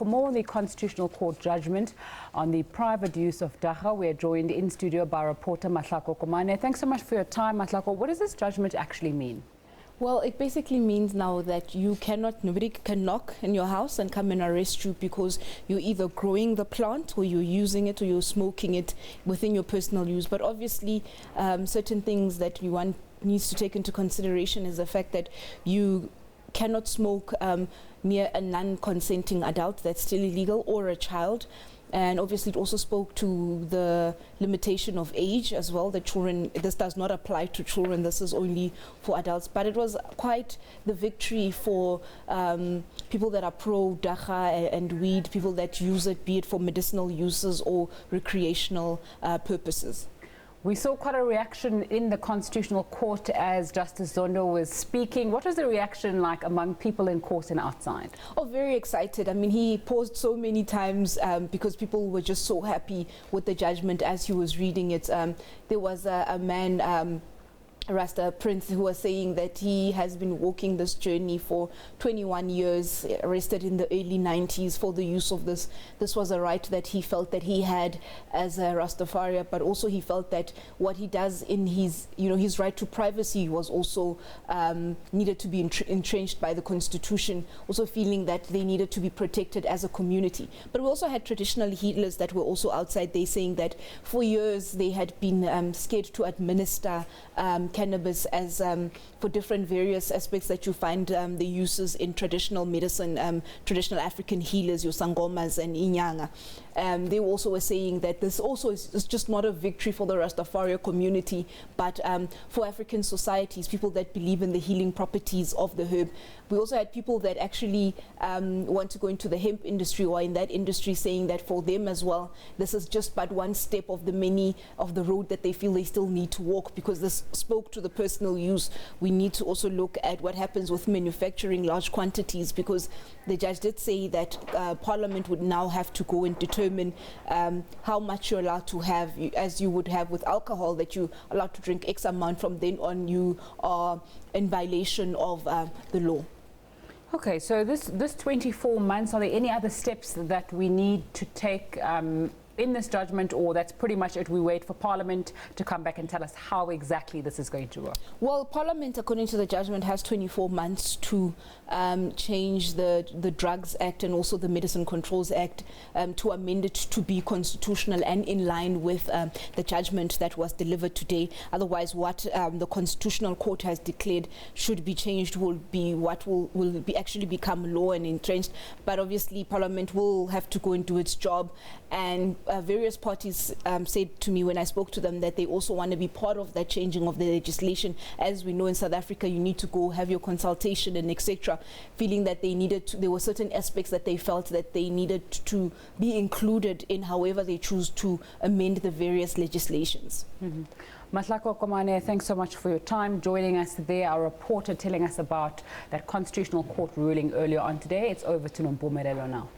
For more on the Constitutional Court judgment on the private use of Dagga, we are joined in studio by reporter Mahlako Komane. Thanks so much for your time, Mahlako. What does this judgment actually mean? Well, it basically means now that nobody can knock in your house and come and arrest you because you're either growing the plant or you're using it or you're smoking it within your personal use. But obviously, certain things that one needs to take into consideration is the fact that you cannot smoke near a non-consenting adult, that's still illegal, or a child. And obviously it also spoke to the limitation of age as well, that children, this does not apply to children, this is only for adults. But it was quite the victory for people that are pro-Dagga and weed, people that use it, be it for medicinal uses or recreational purposes. We saw quite a reaction in the Constitutional Court as Justice Zondo was speaking. What was the reaction like among people in court and outside? Oh, very excited. I mean, he paused so many times because people were just so happy with the judgment as he was reading it. There was a man, Rasta Prince, who was saying that he has been walking this journey for 21 years, arrested in the early 90s for the use of this. This was a right that he felt that he had as a Rastafari, but also he felt that what he does in his, his right to privacy was also needed to be entrenched by the Constitution, also feeling that they needed to be protected as a community. But we also had traditional healers that were also outside there saying that for years they had been scared to administer cannabis as for different various aspects that you find the uses in traditional medicine, traditional African healers, your sangomas and inyanga. They also were saying that this also is just not a victory for the Rastafari community, but for African societies, people that believe in the healing properties of the herb. We also had people that actually want to go into the hemp industry or in that industry saying that for them as well, this is just but one step of the many of the road that they feel they still need to walk, because this spoke to the personal use. We need to also look at what happens with manufacturing large quantities, because the judge did say that Parliament would now have to go and determine how much you're allowed to have, as you would have with alcohol, that you're allowed to drink X amount. From then on, you are in violation of the law. Okay, so this 24 months, are there any other steps that we need to take in this judgment, or that's pretty much it? We wait for Parliament to come back and tell us how exactly this is going to work? Well, Parliament, according to the judgment, has 24 months to change the Drugs Act and also the Medicine Controls Act to amend it to be constitutional and in line with the judgment that was delivered today. Otherwise, what the Constitutional Court has declared should be changed will be what will be actually become law and entrenched. But obviously, Parliament will have to go and do its job. And various parties said to me when I spoke to them that they also want to be part of that changing of the legislation. As we know, in South Africa, you need to go have your consultation and etc., feeling that they needed to, there were certain aspects that they felt that they needed to be included in however they choose to amend the various legislations. Mahlako Komane, thanks so much for your time joining us there, our reporter telling us about that Constitutional Court ruling earlier on today. It's over to Nompumelelo now.